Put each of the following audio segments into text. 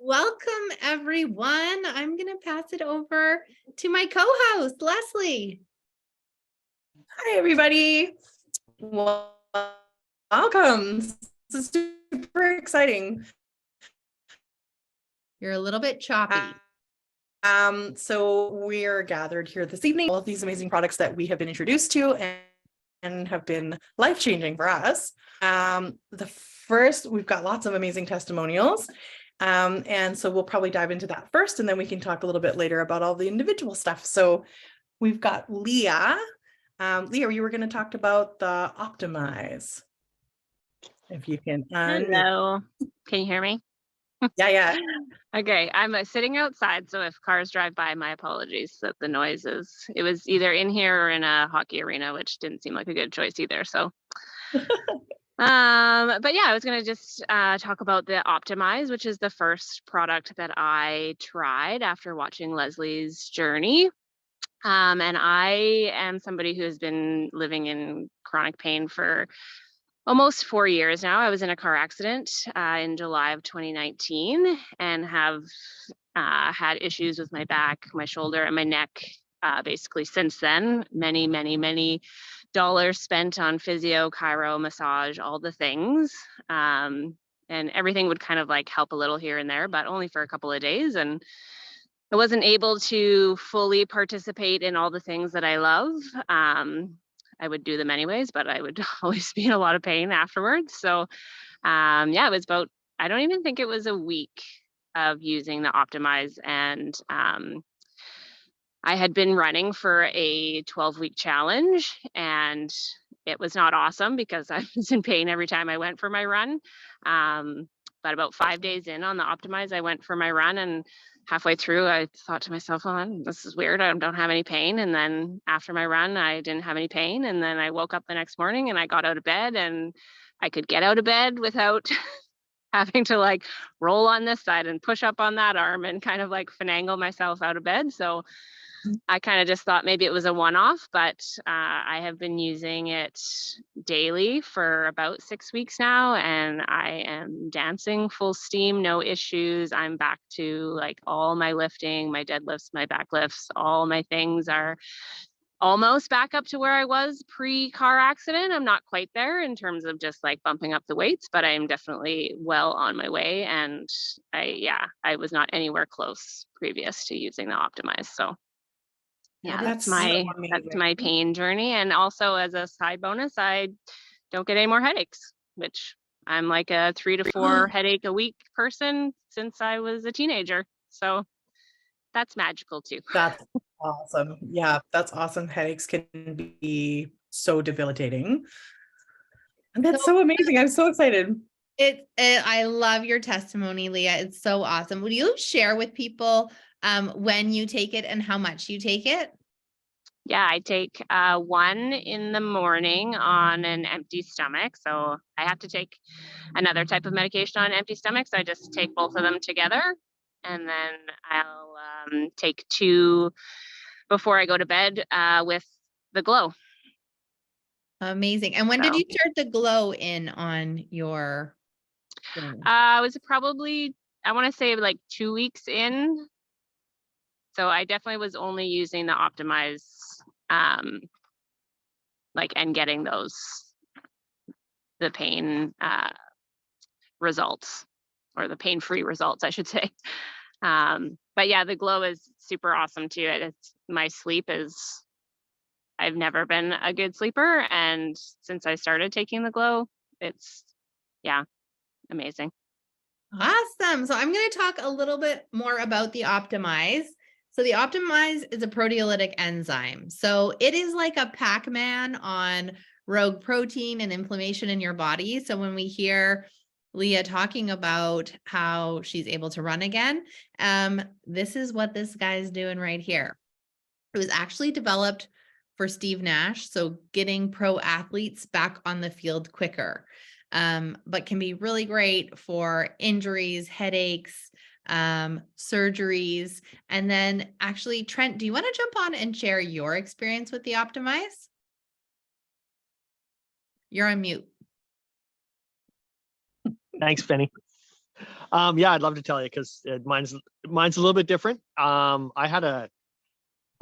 Welcome, everyone. I'm going to pass it over to my co-host, Leslie. Hi, everybody. Welcome. This is super exciting. You're a little bit choppy. So we're gathered here this evening, all of these amazing products that we have been introduced to and have been life-changing for us. We've got lots of amazing testimonials. And so we'll probably dive into that first, and then we can talk a little bit later about all the individual stuff. So we've got Leah. Leah, you were going to talk about the Optimize. If you can. Hello. Can you hear me? Yeah. Okay, I'm sitting outside, so if cars drive by, my apologies that the noise is. It was either in here or in a hockey arena, which didn't seem like a good choice either. So, but yeah, I was gonna just talk about the Optimize, which is the first product that I tried after watching Leslie's journey. And I am somebody who has been living in chronic pain for almost 4 years now. I was in a car accident in July of 2019 and have had issues with my back, my shoulder, and my neck basically since then. Many dollars spent on physio, chiro, massage, all the things. And everything would kind of like help a little here and there, but only for a couple of days. And I wasn't able to fully participate in all the things that I love. I would do them anyways, but I would always be in a lot of pain afterwards. So yeah, it was about, I don't even think it was a week of using the Optimize. And I had been running for a 12-week challenge, and it was not awesome because I was in pain every time I went for my run. But about 5 days in on the Optimize, I went for my run, and halfway through, I thought to myself, oh, this is weird. I don't have any pain. And then after my run, I didn't have any pain. And then I woke up the next morning and I got out of bed, and I could get out of bed without having to like roll on this side and push up on that arm and kind of like finagle myself out of bed. So I kind of just thought maybe it was a one-off, but I have been using it daily for about 6 weeks now, and I am dancing full steam, no issues. I'm back to like all my lifting, my deadlifts, my back lifts, all my things are almost back up to where I was pre-car accident. I'm not quite there in terms of just like bumping up the weights, but I am definitely well on my way. And I was not anywhere close previous to using the Optimize. So yeah, that's my pain journey. And also as a side bonus, I don't get any more headaches, which I'm like a 3 to 4 headache a week person since I was a teenager. So that's magical too. That's awesome. Yeah, that's awesome. Headaches can be so debilitating. And that's so amazing. I'm so excited. I love your testimony, Leah. It's so awesome. Would you share with people when you take it and how much you take it? Yeah, I take one in the morning on an empty stomach. So I have to take another type of medication on an empty stomach. So I just take both of them together. And then I'll take 2 before I go to bed with the Glow. Amazing. And when did you start the Glow in on your journey? Was probably, I want to say like 2 weeks in. So I definitely was only using the Optimize and getting the pain results, or the pain-free results, I should say. But yeah, the Glow is super awesome too. My sleep is, I've never been a good sleeper. And since I started taking the Glow, it's, amazing. Awesome. So I'm going to talk a little bit more about the Optimize. So the Optimize is a proteolytic enzyme. So it is like a Pac-Man on rogue protein and inflammation in your body. So when we hear Leah talking about how she's able to run again, this is what this guy's doing right here. It was actually developed for Steve Nash, so getting pro athletes back on the field quicker, but can be really great for injuries, headaches, surgeries. And then actually, Trent, do you want to jump on and share your experience with the Optimize? You're on mute. Thanks, Penny. Yeah, I'd love to tell you because mine's a little bit different. I had a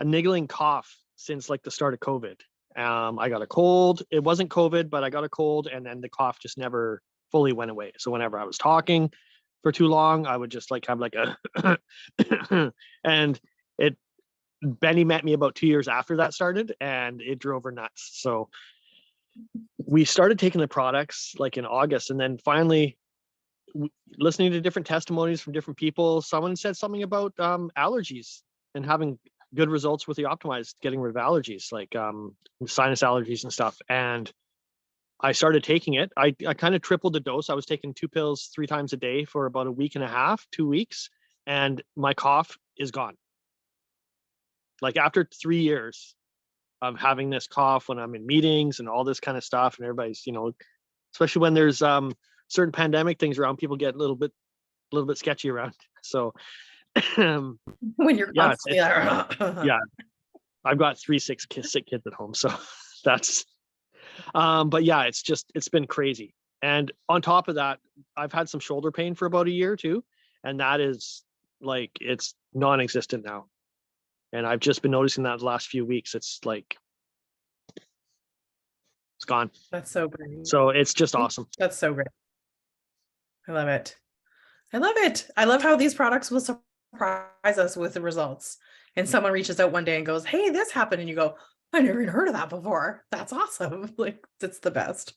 niggling cough since like the start of COVID. I got a cold. It wasn't COVID, but I got a cold, and then the cough just never fully went away. So whenever I was talking for too long, I would just like have like a and it Benny met me about 2 years after that started, and it drove her nuts. So we started taking the products like in August, and then finally listening to different testimonies from different people, someone said something about allergies and having good results with the optimized, getting rid of allergies like sinus allergies and stuff. And I started taking it. I kind of tripled the dose. I was taking 2 pills 3 times a day for about a week and a half, 2 weeks, and my cough is gone. Like after 3 years of having this cough when I'm in meetings and all this kind of stuff, and everybody's, especially when there's certain pandemic things around, people get a little bit sketchy around. So when you're constantly yeah, I've got 3 sick kids at home, so that's but yeah, it's been crazy. And on top of that, I've had some shoulder pain for about a year too, and that is like, it's non-existent now. And I've just been noticing that the last few weeks, it's like it's gone. That's so great. So it's just awesome. That's so great. I love it. I love it. I love how these products will surprise us with the results. And someone reaches out one day and goes, "Hey, this happened." And you go, "I never even heard of that before. That's awesome." Like, that's the best.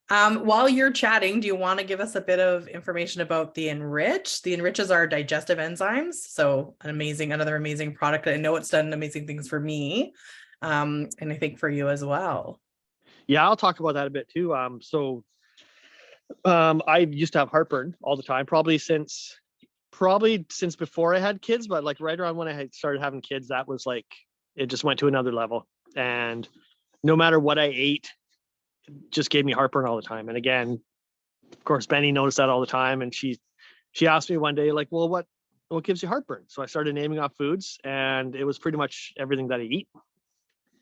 While you're chatting, do you want to give us a bit of information about the Enrich? The Enrich is our digestive enzymes. So another amazing product. I know it's done amazing things for me. And I think for you as well. Yeah, I'll talk about that a bit too. I used to have heartburn all the time, probably since before I had kids, but like right around when I had started having kids, that was like, it just went to another level. And no matter what I ate, it just gave me heartburn all the time. And again, of course, Benny noticed that all the time. And she asked me one day, like, well, what gives you heartburn? So I started naming off foods, and it was pretty much everything that I eat.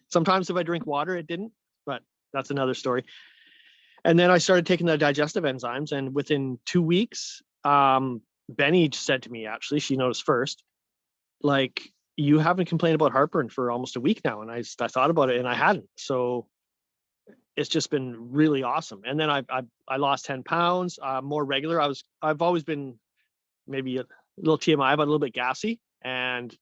Sometimes if I drink water, it didn't, but that's another story. And then I started taking the digestive enzymes, and within 2 weeks, Benny said to me, actually, she noticed first, like, you haven't complained about heartburn for almost a week now. And I thought about it, and I hadn't. So it's just been really awesome. And then I lost 10 pounds, more regular. I've always been maybe a little TMI, but a little bit gassy, and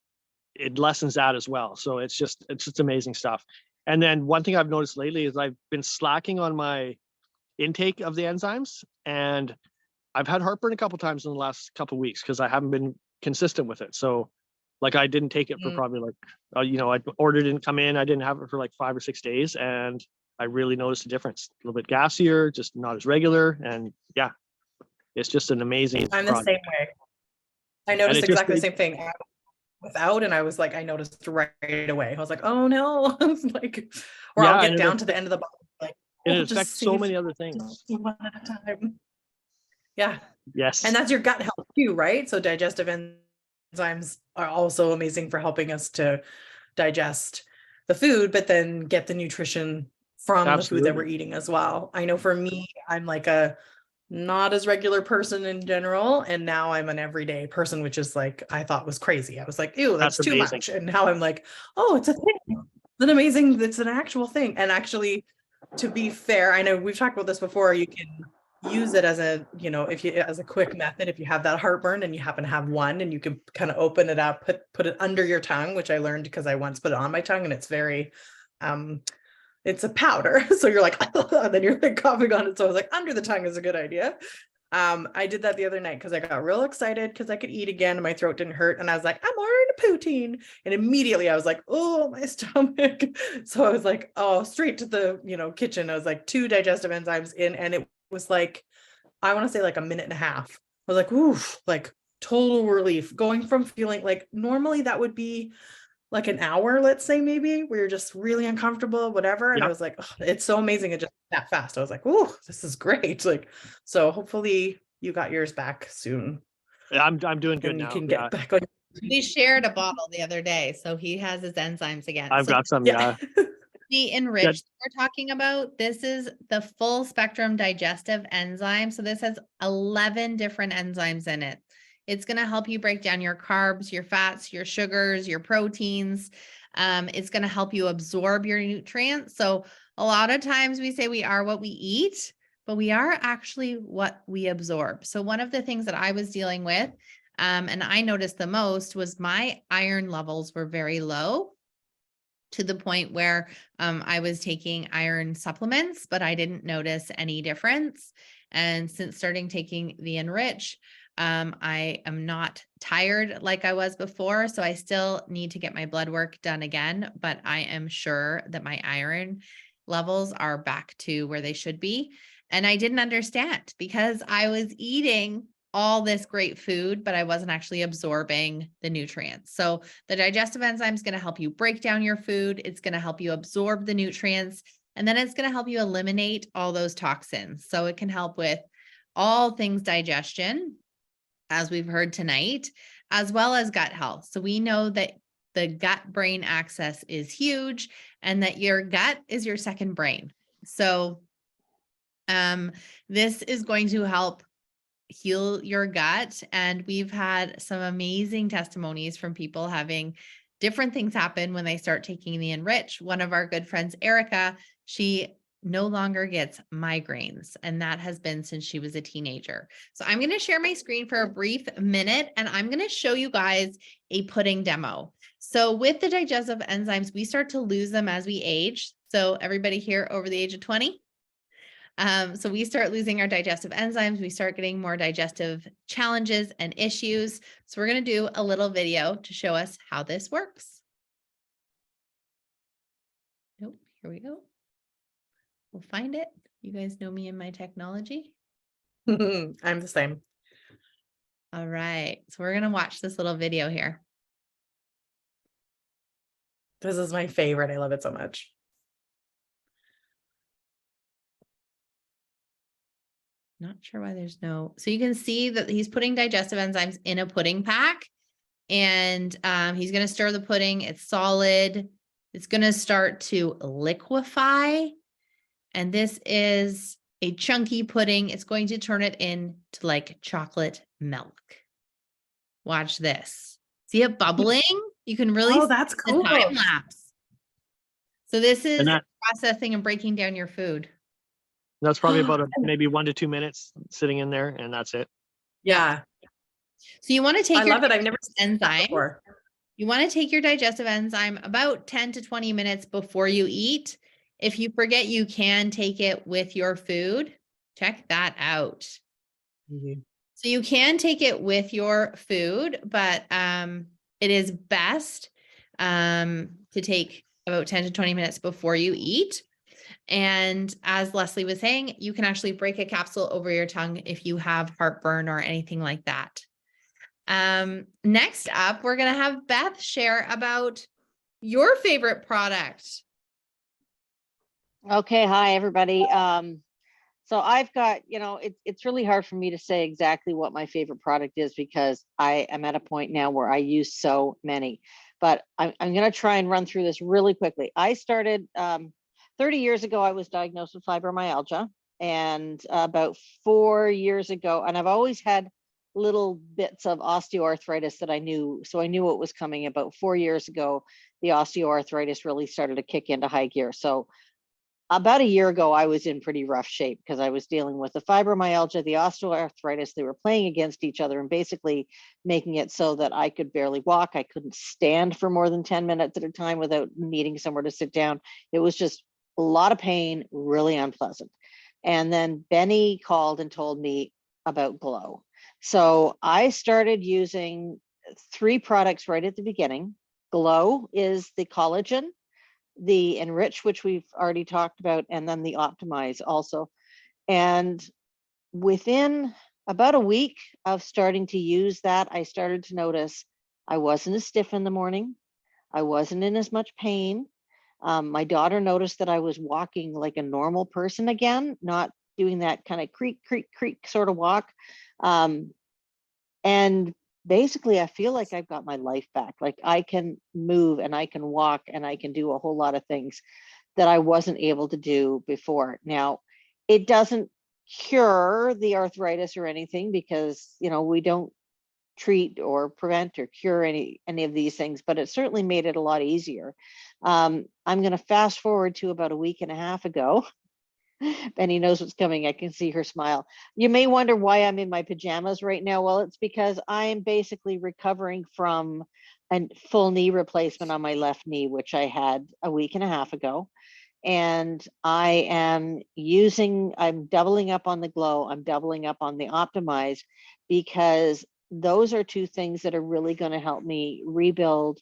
it lessens that as well. So it's just amazing stuff. And then one thing I've noticed lately is I've been slacking on my intake of the enzymes, and I've had heartburn a couple times in the last couple of weeks because I haven't been consistent with it. So like, I didn't take it for probably like, I ordered, didn't come in. I didn't have it for like 5 or 6 days, and I really noticed a difference. A little bit gassier, just not as regular. And yeah, it's just an amazing I'm the product. same way. I noticed exactly the same thing. Without, and I was like, I noticed right away. I was like, oh no. Like, or I'll get down to the end of the bottle, like, it affects so many other things. One at a time. Yeah. Yes. And that's your gut health too, right? So digestive enzymes are also amazing for helping us to digest the food, but then get the nutrition from the food that we're eating as well. I know for me, I'm like a not as regular person in general, and now I'm an everyday person, which is like, I thought was crazy. I was like, ew, that's too much. And now I'm like, oh, it's a thing. It's an actual thing. And actually, to be fair, I know we've talked about this before, you can use it as as a quick method if you have that heartburn and you happen to have one, and you can kind of open it up, put it under your tongue, which I learned because I once put it on my tongue, and it's very it's a powder. So you're like, and then you're like coughing on it. So I was like, under the tongue is a good idea. I did that the other night because I got real excited because I could eat again and my throat didn't hurt. And I was like, I'm ordering a poutine. And immediately I was like, oh, my stomach. So I was like, oh, straight to the, kitchen. I was like 2 digestive enzymes in, and it was like, I want to say like a minute and a half. I was like, oof, like total relief, going from feeling like normally that would be like an hour, let's say, maybe, where you're just really uncomfortable, whatever. And I was like, oh, it's so amazing. It just that fast. I was like, oh, this is great. Like, so hopefully you got yours back soon. I'm doing good now. You can get back on. We shared a bottle the other day, so he has his enzymes again. I've got some, yeah. The Enrich we're talking about, this is the full spectrum digestive enzyme. So this has 11 different enzymes in it. It's going to help you break down your carbs, your fats, your sugars, your proteins. It's going to help you absorb your nutrients. So a lot of times we say we are what we eat, but we are actually what we absorb. So one of the things that I was dealing with, and I noticed the most, was my iron levels were very low, to the point where I was taking iron supplements, but I didn't notice any difference. And since starting taking the Enrich, I am not tired like I was before. So I still need to get my blood work done again, but I am sure that my iron levels are back to where they should be. And I didn't understand because I was eating all this great food, but I wasn't actually absorbing the nutrients. So the digestive enzyme is going to help you break down your food. It's going to help you absorb the nutrients, and then it's going to help you eliminate all those toxins. So it can help with all things digestion, as we've heard tonight, as well as gut health. So we know that the gut-brain axis is huge, and that your gut is your second brain. So this is going to help heal your gut. And we've had some amazing testimonies from people having different things happen when they start taking the Enrich. One of our good friends, Erica, she no longer gets migraines, and that has been since she was a teenager. So I'm going to share my screen for a brief minute, and I'm going to show you guys a pudding demo. So with the digestive enzymes, we start to lose them as we age. So everybody here over the age of 20? So we start losing our digestive enzymes. We start getting more digestive challenges and issues. So we're going to do a little video to show us how this works. Nope, here we go. We'll find it. You guys know me and my technology. I'm the same. All right. So we're going to watch this little video here. This is my favorite. I love it so much. Not sure why there's no, so you can see that he's putting digestive enzymes in a pudding pack, and he's going to stir the pudding. It's solid. It's going to start to liquefy. And this is a chunky pudding. It's going to turn it into like chocolate milk. Watch this. See it bubbling? You can really see that's the cool. time lapse. So this is processing and breaking down your food. That's probably about maybe 1 to 2 minutes sitting in there, and that's it. Yeah. So you want to take I love it. I've never seen that enzyme. before. You want to take your digestive enzyme about 10 to 20 minutes before you eat. If you forget, you can take it with your food. Check that out. Mm-hmm. So you can take it with your food, but it is best to take about 10 to 20 minutes before you eat. And as Leslie was saying, you can actually break a capsule over your tongue if you have heartburn or anything like that. Next up, we're going to have Beth share about your favorite product. Okay. Hi, everybody. So I've got, it's really hard for me to say exactly what my favorite product is, because I am at a point now where I use so many, but I'm going to try and run through this really quickly. I started 30 years ago, I was diagnosed with fibromyalgia, and about 4 years ago, and I've always had little bits of osteoarthritis that I knew. So I knew what was coming. About 4 years ago, the osteoarthritis really started to kick into high gear. So about a year ago, I was in pretty rough shape because I was dealing with the fibromyalgia, the osteoarthritis. They were playing against each other and basically making it so that I could barely walk. I couldn't stand for more than 10 minutes at a time without needing somewhere to sit down. It was just a lot of pain, really unpleasant. And then Benny called and told me about Glow. So I started using 3 products right at the beginning. Glow is the collagen, the Enrich, which we've already talked about, and then the Optimize also. And within about a week of starting to use that, I started to notice I wasn't as stiff in the morning. I wasn't in as much pain. My daughter noticed that I was walking like a normal person again, not doing that kind of creak, creak, creak sort of walk. And basically, I feel like I've got my life back. Like I can move and I can walk and I can do a whole lot of things that I wasn't able to do before. Now, it doesn't cure the arthritis or anything because, you know, we don't treat or prevent or cure any of these things, but it certainly made it a lot easier. I'm going to fast forward to about a week and a half ago. Benny knows what's coming. I can see her smile. You may wonder why I'm in my pajamas right now. Well, it's because I'm basically recovering from a full knee replacement on my left knee, which I had a week and a half ago. And I'm doubling up on the Glow. I'm doubling up on the Optimize, because those are two things that are really going to help me rebuild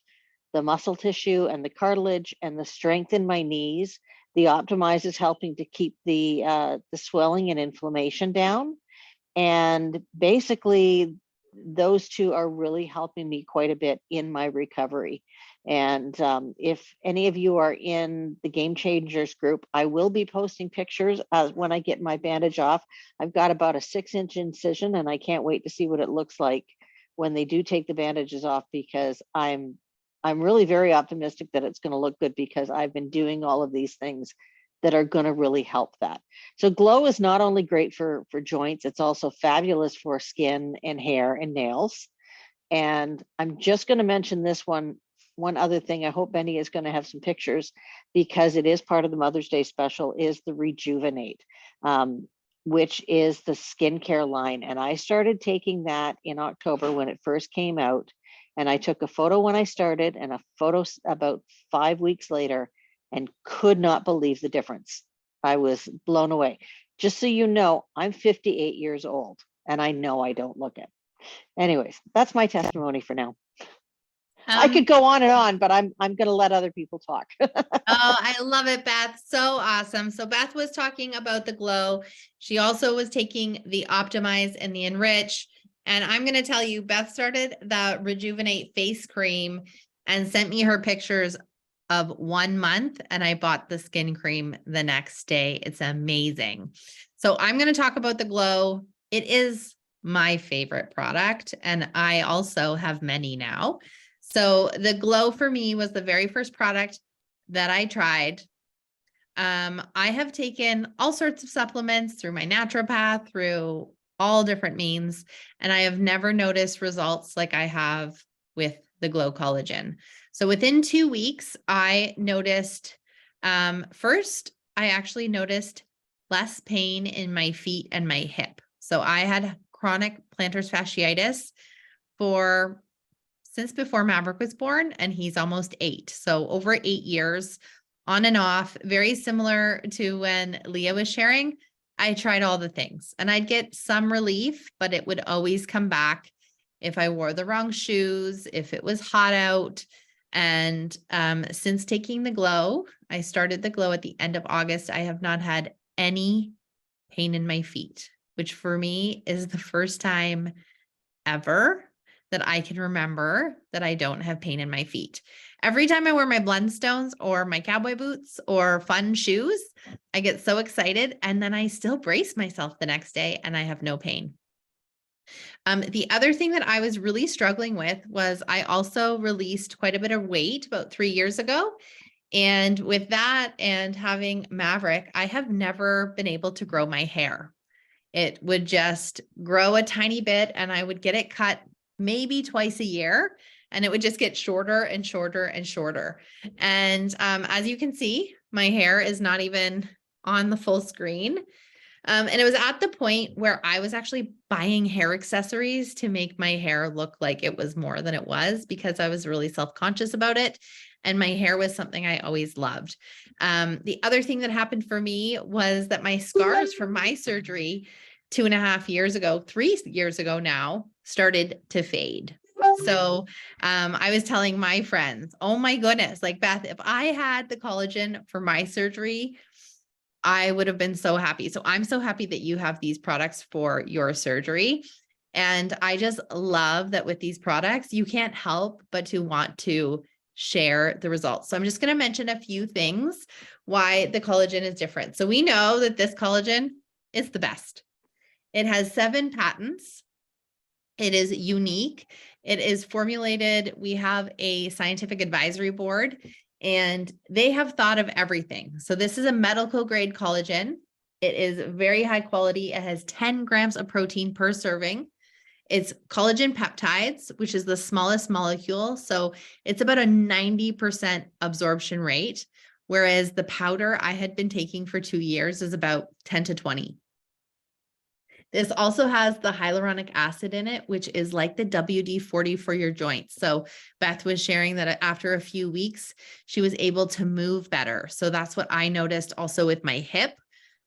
the muscle tissue and the cartilage and the strength in my knees. The Optimize is helping to keep the swelling and inflammation down. And basically, those two are really helping me quite a bit in my recovery. And if any of you are in the Game Changers group, I will be posting pictures when I get my bandage off. I've got about a 6-inch incision, and I can't wait to see what it looks like when they do take the bandages off, because I'm really very optimistic that it's going to look good, because I've been doing all of these things that are going to really help that. So Glow is not only great for joints, it's also fabulous for skin and hair and nails. And I'm just going to mention this one other thing. I hope Benny is going to have some pictures, because it is part of the Mother's Day special, is the Rejuvenate, which is the skincare line. And I started taking that in October when it first came out. And I took a photo when I started and a photo about 5 weeks later, and could not believe the difference. I was blown away. Just so you know, I'm 58 years old and I know I don't look it. Anyways, that's my testimony for now. I could go on and on, but I'm going to let other people talk. Oh, I love it, Beth. So awesome. So Beth was talking about the Glow. She also was taking the Optimize and the Enrich. And I'm going to tell you, Beth started the Rejuvenate face cream and sent me her pictures of 1 month, and I bought the skin cream the next day. It's amazing. So I'm going to talk about the Glow. It is my favorite product, and I also have many now. So the Glow for me was the very first product that I tried. I have taken all sorts of supplements through my naturopath, through all different means, and I have never noticed results like I have with the Glow Collagen. So within 2 weeks, I noticed, first, I actually noticed less pain in my feet and my hip. So I had chronic plantar fasciitis since before Maverick was born, and he's almost 8. So over 8 years on and off, very similar to when Leah was sharing. I tried all the things and I'd get some relief, but it would always come back if I wore the wrong shoes, if it was hot out. And since taking the Glow, I started the Glow at the end of August, I have not had any pain in my feet, which for me is the first time ever that I can remember that I don't have pain in my feet. Every time I wear my Blundstones or my cowboy boots or fun shoes, I get so excited, and then I still brace myself the next day and I have no pain. The other thing that I was really struggling with was I also released quite a bit of weight about 3 years ago. And with that and having Maverick, I have never been able to grow my hair. It would just grow a tiny bit and I would get it cut maybe twice a year, and it would just get shorter and shorter and shorter. And as you can see, my hair is not even on the full screen. And it was at the point where I was actually buying hair accessories to make my hair look like it was more than it was, because I was really self-conscious about it. And my hair was something I always loved. The other thing that happened for me was that my scars from my surgery 2.5 years ago, 3 years ago now, started to fade. So I was telling my friends, oh my goodness, like Beth, if I had the collagen for my surgery, I would have been so happy. So I'm so happy that you have these products for your surgery. And I just love that with these products, you can't help but to want to share the results. So I'm just going to mention a few things why the collagen is different. So we know that this collagen is the best. It has 7 patents. It is unique. It is formulated. We have a scientific advisory board and they have thought of everything. So this is a medical grade collagen. It is very high quality. It has 10 grams of protein per serving. It's collagen peptides, which is the smallest molecule. So it's about a 90% absorption rate, whereas the powder I had been taking for 2 years is about 10 to 20. This also has the hyaluronic acid in it, which is like the WD-40 for your joints. So Beth was sharing that after a few weeks, she was able to move better. So that's what I noticed also with my hip.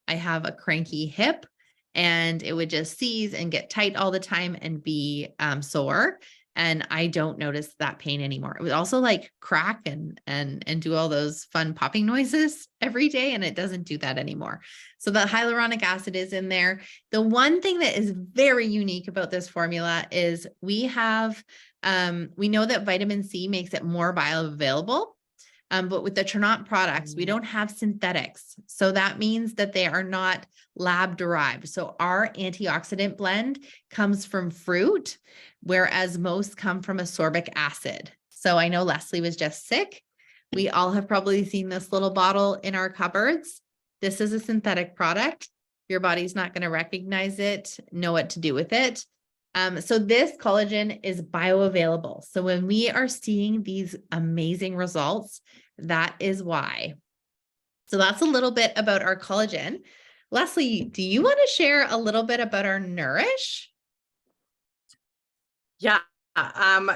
I have a cranky hip and it would just seize and get tight all the time and be sore. And I don't notice that pain anymore. It would also like crack and do all those fun popping noises every day. And it doesn't do that anymore. So the hyaluronic acid is in there. The one thing that is very unique about this formula is we know that vitamin C makes it more bioavailable. But with the Trent products, we don't have synthetics. So that means that they are not lab derived. So our antioxidant blend comes from fruit, whereas most come from ascorbic acid. So I know Leslie was just sick. We all have probably seen this little bottle in our cupboards. This is a synthetic product. Your body's not going to recognize it, know what to do with it. So this collagen is bioavailable. So when we are seeing these amazing results, that is why. So that's a little bit about our collagen. Leslie, do you want to share a little bit about our Nourish? Yeah.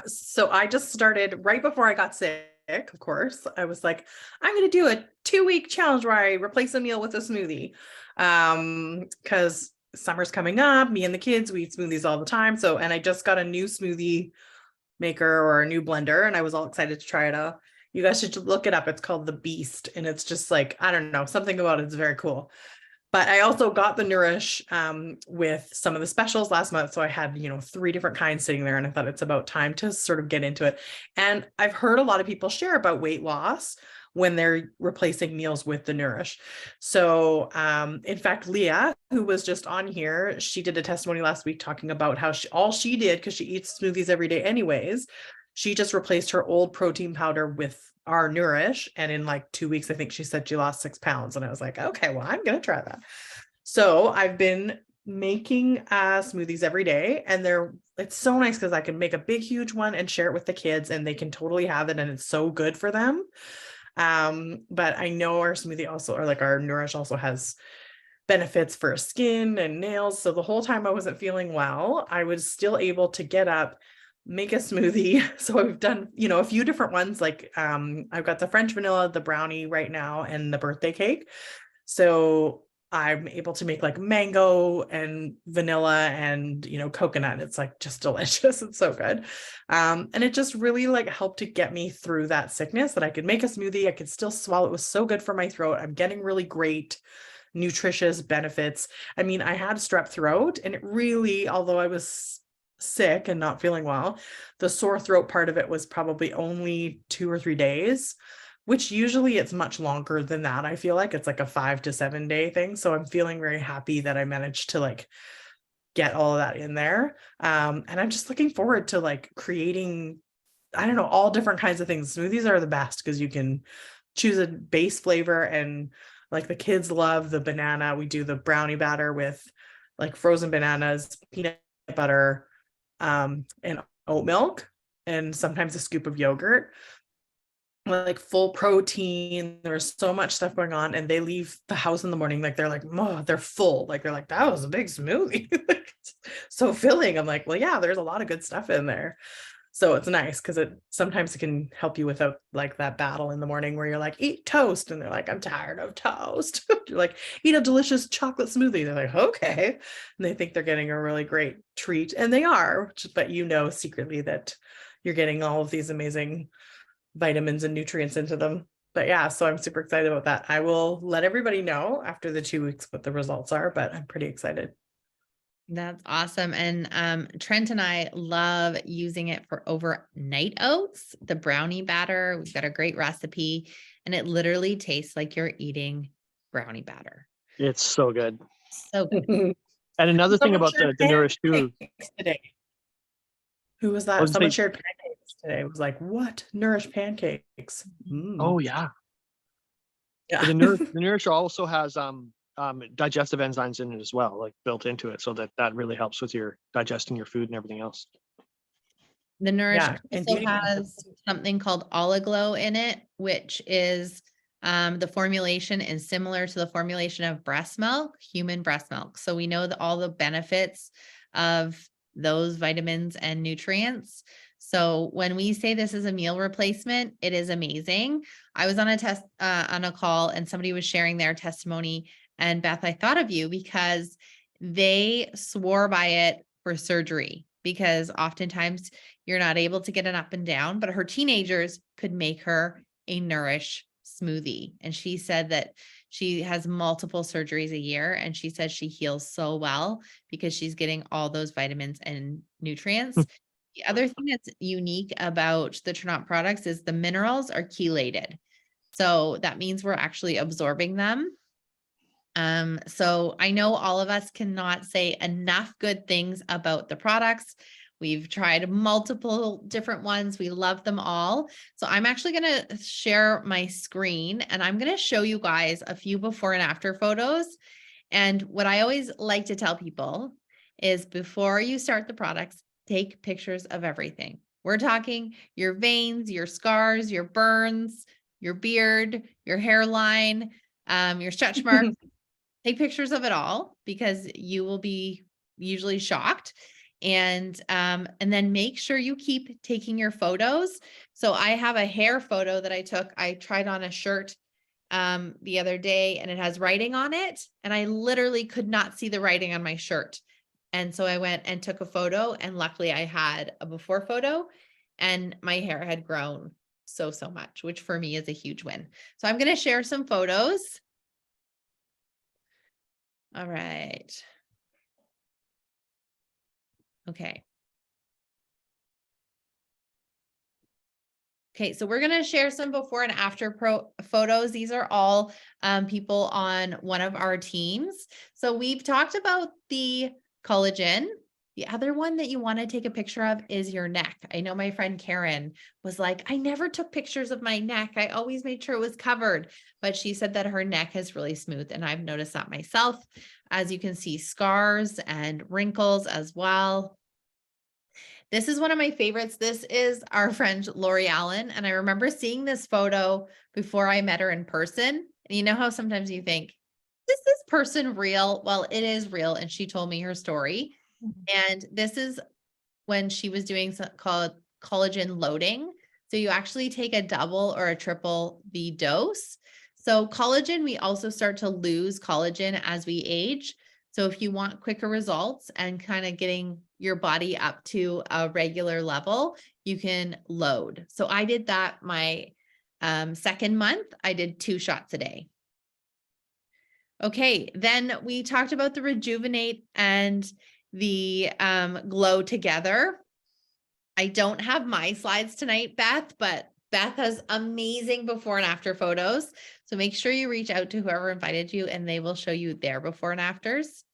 So I just started right before I got sick, of course. I was like, I'm going to do a 2-week challenge where I replace a meal with a smoothie. Because summer's coming up, me and the kids, we eat smoothies all the time. So, and I just got a new smoothie maker or a new blender and I was all excited to try it out. You guys should look it up. It's called the Beast. And it's just like, I don't know, something about it's very cool. But I also got the Nourish with some of the specials last month. So I had, 3 different kinds sitting there and I thought it's about time to sort of get into it. And I've heard a lot of people share about weight loss when they're replacing meals with the Nourish. So in fact, Leah, who was just on here, she did a testimony last week talking about how all she did, because she eats smoothies every day anyways, she just replaced her old protein powder with our Nourish. And in like 2 weeks, I think she said she lost 6 pounds. And I was like, okay, well, I'm going to try that. So I've been making smoothies every day and it's so nice because I can make a big, huge one and share it with the kids and they can totally have it. And it's so good for them. But I know our smoothie also, or like our Nourish also has benefits for skin and nails. So the whole time I wasn't feeling well, I was still able to get up, make a smoothie. So I've done, a few different ones. Like, I've got the French vanilla, the brownie right now, and the birthday cake. So I'm able to make like mango and vanilla and, coconut. It's like just delicious. It's so good. And it just really like helped to get me through that sickness that I could make a smoothie. I could still swallow. It was so good for my throat. I'm getting really great nutritious benefits. I mean, I had strep throat and it really, although I was sick and not feeling well, the sore throat part of it was probably only 2 or 3 days, which usually it's much longer than that. I feel like it's like a 5 to 7 day thing. So I'm feeling very happy that I managed to like get all of that in there. And I'm just looking forward to like creating, I don't know, all different kinds of things. Smoothies are the best because you can choose a base flavor and like the kids love the banana. We do the brownie batter with like frozen bananas, peanut butter, and oat milk, and sometimes a scoop of yogurt. Like full protein. There's so much stuff going on, and they leave the house in the morning like they're like, oh, they're full. Like they're like, that was a big smoothie. So filling. I'm like, well, yeah, there's a lot of good stuff in there. So it's nice because sometimes it can help you without like that battle in the morning where you're like, eat toast. And they're like, I'm tired of toast. You're like, eat a delicious chocolate smoothie. They're like, okay. And they think they're getting a really great treat. And they are, but secretly that you're getting all of these amazing vitamins and nutrients into them. But yeah, so I'm super excited about that. I will let everybody know after the 2 weeks what the results are, but I'm pretty excited. That's awesome. And Trent and I love using it for overnight oats, the brownie batter. We've got a great recipe and it literally tastes like you're eating brownie batter. It's so good. So good. And another thing about the Nourish too. Today. Who was that? Someone shared pancakes today. It was like, what? Nourish pancakes. Mm. Oh yeah. Yeah. But the Nourish also has digestive enzymes in it as well, like built into it, so that really helps with your digesting your food and everything else. The Nourish Yeah, and also beauty has something called Oliglow in it, which is the formulation is similar to the formulation of breast milk, human breast milk. So we know that all the benefits of those vitamins and nutrients. So when we say this is a meal replacement, it is amazing. I was on a call and somebody was sharing their testimony, and Beth, I thought of you because they swore by it for surgery, because oftentimes you're not able to get an up and down, but her teenagers could make her a Nourish smoothie. And she said that she has multiple surgeries a year, and she says she heals so well because she's getting all those vitamins and nutrients. The other thing that's unique about the Trent products is the minerals are chelated. So that means we're actually absorbing them. So I know all of us cannot say enough good things about the products. We've tried multiple different ones. We love them all. So I'm actually going to share my screen, and I'm going to show you guys a few before and after photos. And what I always like to tell people is before you start the products, take pictures of everything. We're talking your veins, your scars, your burns, your beard, your hairline, your stretch marks. Take pictures of it all, because you will be usually shocked. And then make sure you keep taking your photos. So I have a hair photo that I took. I tried on a shirt the other day, and it has writing on it, and I literally could not see the writing on my shirt. And so I went and took a photo, and luckily I had a before photo, and my hair had grown so much, which for me is a huge win. So I'm going to share some photos. All right. Okay. Okay, so we're going to share some before and after photos. These are all people on one of our teams. So we've talked about the collagen. The other one that you want to take a picture of is your neck. I know my friend Karen was like, I never took pictures of my neck. I always made sure it was covered. But she said that her neck is really smooth. And I've noticed that myself. As you can see, scars and wrinkles as well. This is one of my favorites. This is our friend Lori Allen. And I remember seeing this photo before I met her in person. And you know how sometimes you think, is this person real? Well, it is real. And she told me her story. And this is when she was doing something called collagen loading. So you actually take a double or a triple the dose. So collagen, we also start to lose collagen as we age. So if you want quicker results and kind of getting your body up to a regular level, you can load. So I did that my second month. I did 2 shots a day. Okay, then we talked about the rejuvenate and the glow together. I don't have my slides tonight, Beth, but Beth has amazing before and after photos. So make sure you reach out to whoever invited you, and they will show you their before and afters.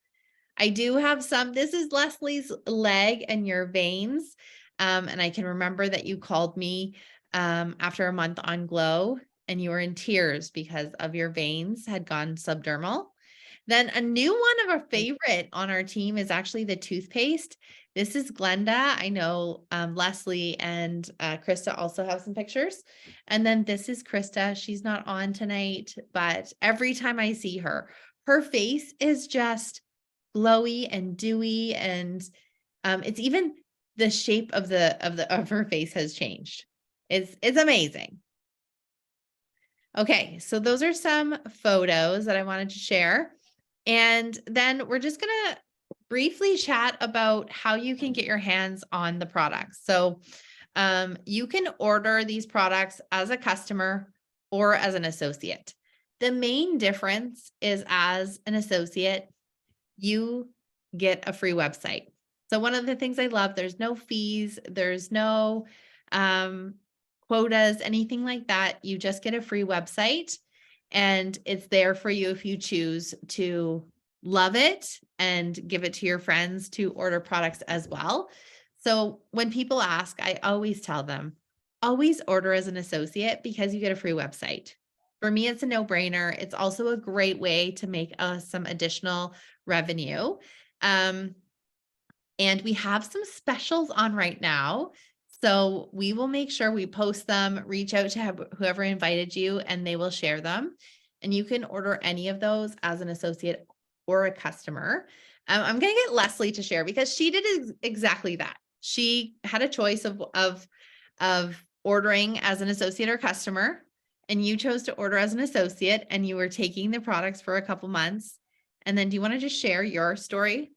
I do have some. This is Leslie's leg and your veins. And I can remember that you called me after a month on Glow, and you were in tears because of your veins had gone subdermal. Then a new one of our favorite on our team is actually the toothpaste. This is Glenda. I know Leslie and Krista also have some pictures. And then this is Krista. She's not on tonight, but every time I see her, her face is just glowy and dewy, and it's even the shape of her face has changed. It's amazing. Okay, so those are some photos that I wanted to share. And then we're just going to briefly chat about how you can get your hands on the products. So you can order these products as a customer or as an associate. The main difference is, as an associate, you get a free website. So one of the things I love, there's no fees, there's no quotas, anything like that. You just get a free website, and it's there for you if you choose to love it and give it to your friends to order products as well. So when people ask, I always tell them, always order as an associate because you get a free website. For me, it's a no-brainer. It's also a great way to make some additional revenue. And we have some specials on right now. So we will make sure we post them, reach out to whoever invited you, and they will share them. And you can order any of those as an associate or a customer. I'm going to get Leslie to share because she did exactly that. She had a choice of ordering as an associate or customer, and you chose to order as an associate, and you were taking the products for a couple months. And then do you want to just share your story?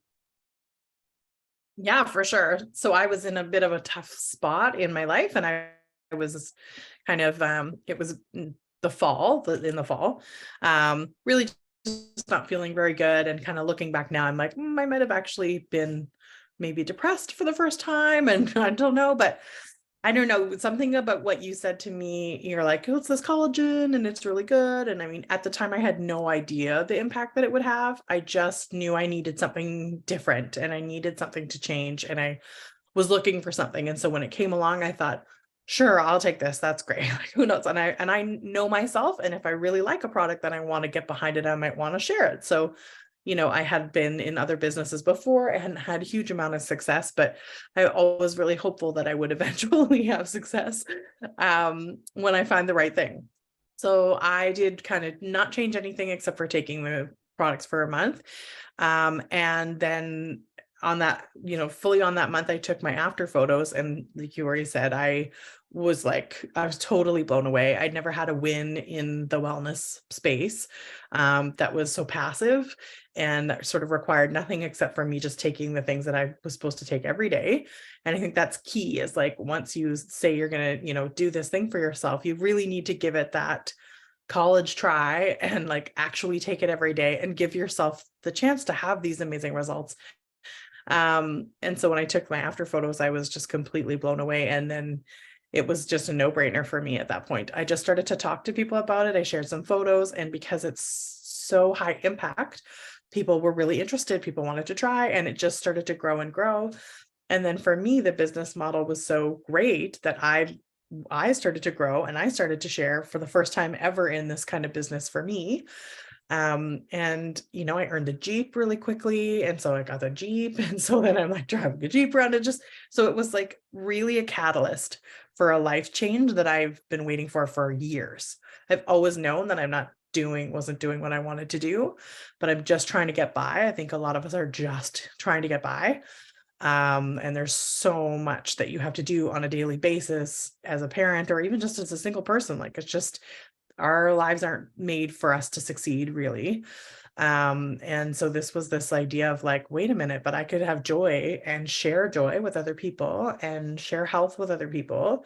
Yeah, for sure. So I was in a bit of a tough spot in my life, and I was kind of it was in the fall, really just not feeling very good, and kind of looking back now, I'm like, I might have actually been maybe depressed for the first time, and I don't know, but I don't know, something about what you said to me, you're like, oh, it's this collagen and it's really good. And I mean, at the time I had no idea the impact that it would have. I just knew I needed something different and I needed something to change, and I was looking for something. And so when it came along, I thought, sure, I'll take this. That's great. Like, who knows? And I know myself. And if I really like a product that I want to get behind it, I might want to share it. So, I had been in other businesses before. I hadn't had a huge amount of success, but I was really hopeful that I would eventually have success when I find the right thing. So I did kind of not change anything except for taking the products for a month. And then on that, fully on that month, I took my after photos, and like you already said, I was totally blown away. I'd never had a win in the wellness space that was so passive and that sort of required nothing except for me just taking the things that I was supposed to take every day. And I think that's key, is like, once you say you're going to, do this thing for yourself, you really need to give it that college try and like actually take it every day and give yourself the chance to have these amazing results. And so when I took my after photos, I was just completely blown away. And then it was just a no-brainer for me at that point. I just started to talk to people about it. I shared some photos, and because it's so high impact, people were really interested. People wanted to try, and it just started to grow and grow. And then for me, the business model was so great that I started to grow, and I started to share for the first time ever in this kind of business for me. And I earned a Jeep really quickly, and so I got the Jeep, and so then I'm like driving a Jeep around, and so it was like really a catalyst for a life change that I've been waiting for years. I've always known that wasn't doing what I wanted to do, but I'm just trying to get by. I think a lot of us are just trying to get by. And there's so much that you have to do on a daily basis as a parent, or even just as a single person. Like, it's just, our lives aren't made for us to succeed, really. And so this idea of like, wait a minute, but I could have joy and share joy with other people and share health with other people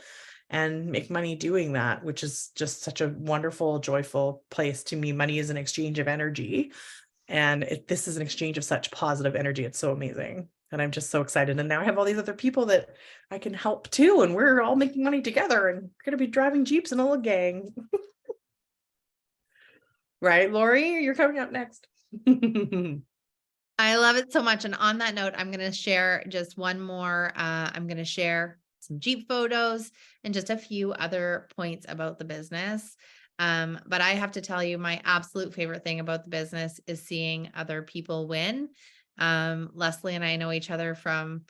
and make money doing that, which is just such a wonderful, joyful place. To me, money is an exchange of energy. And this is an exchange of such positive energy. It's so amazing. And I'm just so excited. And now I have all these other people that I can help too. And we're all making money together, and we're going to be driving Jeeps in a little gang. Right, Lori, you're coming up next. I love it so much. And on that note, I'm going to share just one more. I'm going to share some Jeep photos and just a few other points about the business. But I have to tell you, my absolute favorite thing about the business is seeing other people win. Leslie and I know each other from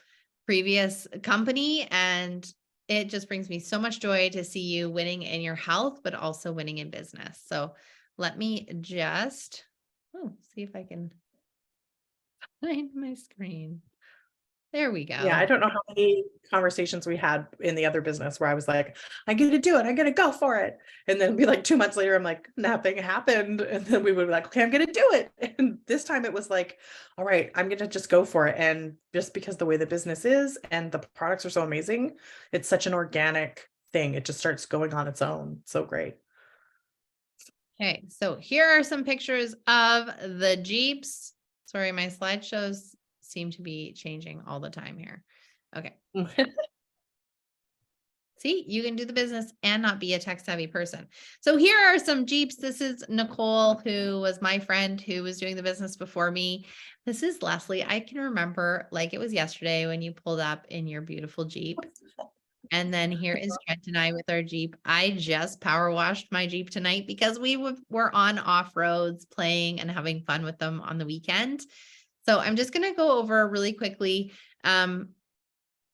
previous company, and it just brings me so much joy to see you winning in your health, but also winning in business. So let me just see if I can find my screen. There we go. Yeah, I don't know how many conversations we had in the other business where I was like, I'm going to do it. I'm going to go for it. And then be like 2 months later, I'm like, nothing happened. And then we would be like, okay, I'm going to do it. And this time it was like, all right, I'm going to just go for it. And just because the way the business is and the products are so amazing, it's such an organic thing. It just starts going on its own. So great. Okay, so here are some pictures of the Jeeps. Sorry, my slideshows seem to be changing all the time here. Okay. See, you can do the business and not be a tech savvy person. So here are some Jeeps. This is Nicole, who was my friend who was doing the business before me. This is Leslie. I can remember like it was yesterday when you pulled up in your beautiful Jeep. And then here is Trent and I with our Jeep. I just power washed my Jeep tonight because we were on off roads playing and having fun with them on the weekend. So I'm just going to go over really quickly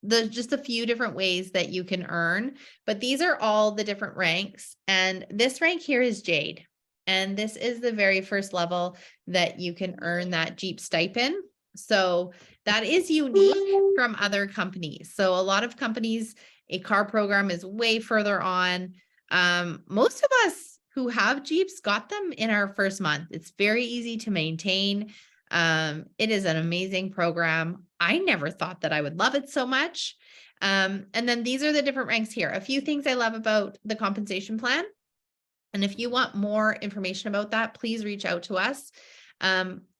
just a few different ways that you can earn, but these are all the different ranks. And this rank here is Jade. And this is the very first level that you can earn that Jeep stipend. So that is unique from other companies. So a lot of companies, a car program is way further on. Most of us who have Jeeps got them in our first month. It's very easy to maintain. It is an amazing program. I never thought that I would love it so much. And then these are the different ranks here. A few things I love about the compensation plan. And if you want more information about that, please reach out to us.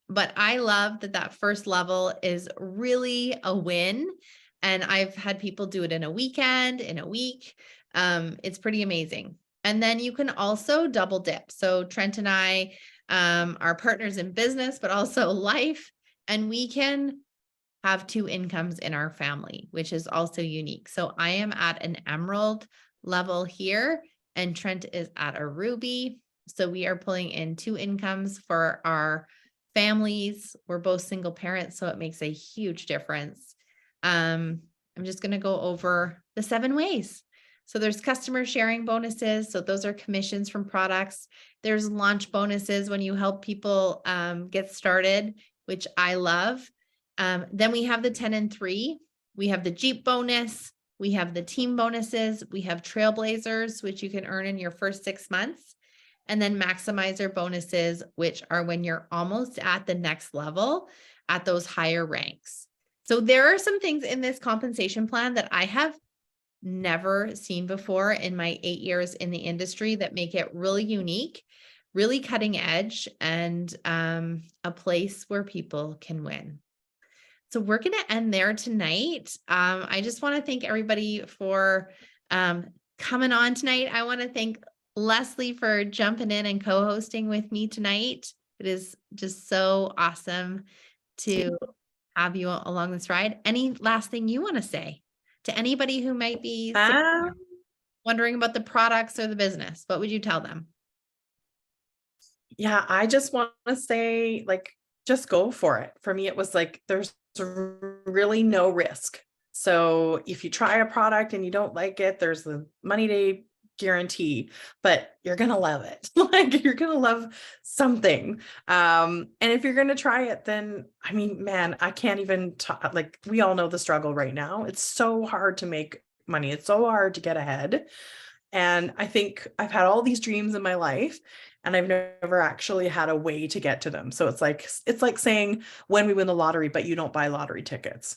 But I love that first level is really a win. And I've had people do it in a weekend, in a week. It's pretty amazing. And then you can also double dip. So Trent and I are partners in business, but also life. And we can have 2 incomes in our family, which is also unique. So I am at an emerald level here, and Trent is at a ruby. So we are pulling in 2 incomes for our families. We're both single parents, so it makes a huge difference. I'm just going to go over the 7 ways. So there's customer sharing bonuses. So those are commissions from products. There's launch bonuses when you help people get started, which I love. Then we have the 10 and 3. We have the Jeep bonus. We have the team bonuses. We have trailblazers, which you can earn in your first 6 months. And then maximizer bonuses, which are when you're almost at the next level at those higher ranks. So there are some things in this compensation plan that I have never seen before in my 8 years in the industry that make it really unique, really cutting edge, and a place where people can win. So we're going to end there tonight. I just want to thank everybody for coming on tonight. I want to thank Leslie for jumping in and co-hosting with me tonight. It is just so awesome to have you along this ride. Any last thing you want to say to anybody who might be wondering about the products or the business? What would you tell them? Yeah, I just want to say, like, just go for it. For me, it was like, there's really no risk. So if you try a product and you don't like it, there's the money day guarantee, but you're going to love it. Like, you're going to love something. And if you're going to try it, then, I mean, man, I can't even talk, like, we all know the struggle right now. It's so hard to make money. It's so hard to get ahead. And I think I've had all these dreams in my life, and I've never actually had a way to get to them. So it's like saying, when we win the lottery, but you don't buy lottery tickets.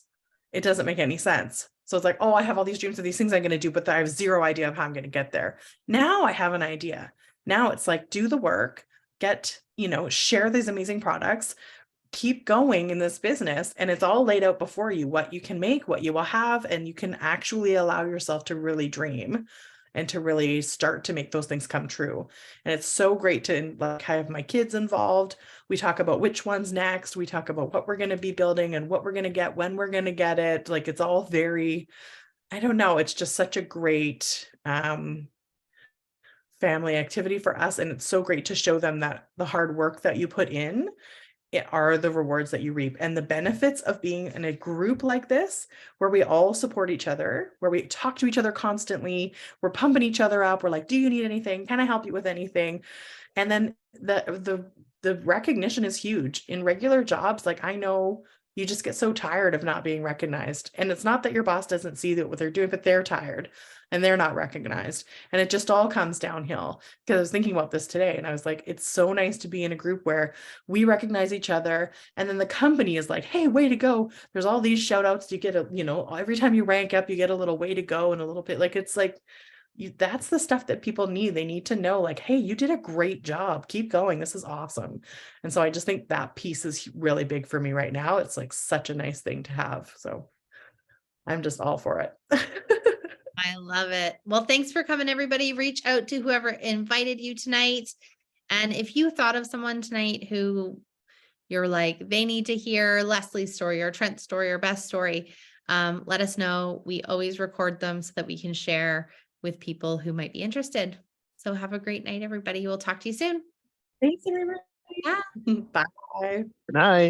It doesn't make any sense. So it's like, oh, I have all these dreams of these things I'm going to do, but I have zero idea of how I'm going to get there. Now I have an idea. Now it's like, do the work, share these amazing products, keep going in this business. And it's all laid out before you, what you can make, what you will have, and you can actually allow yourself to really dream and to really start to make those things come true. And it's so great to have my kids involved. We talk about which one's next. We talk about what we're going to be building and what we're going to get, when we're going to get it. Like, it's all very, I don't know. It's just such a great family activity for us. And it's so great to show them that the hard work that you put in are the rewards that you reap, and the benefits of being in a group like this, where we all support each other, where we talk to each other constantly, we're pumping each other up. We're like, do you need anything? Can I help you with anything? And then the recognition is huge in regular jobs. Like, I know you just get so tired of not being recognized. And it's not that your boss doesn't see what they're doing, but they're tired and they're not recognized. And it just all comes downhill. Because I was thinking about this today, and I was like, it's so nice to be in a group where we recognize each other. And then the company is like, hey, way to go. There's all these shout outs. You get every time you rank up, you get a little way to go and a little bit, like, it's like, that's the stuff that people need. They need to know, like, hey, you did a great job. Keep going. This is awesome. And so I just think that piece is really big for me right now. It's like such a nice thing to have. So I'm just all for it. I love it. Well, thanks for coming, everybody. Reach out to whoever invited you tonight. And if you thought of someone tonight who you're like, they need to hear Leslie's story or Trent's story or Beth's story, let us know. We always record them so that we can share with people who might be interested. So have a great night, everybody. We'll talk to you soon. Thanks, everybody. Yeah. Bye. Good night.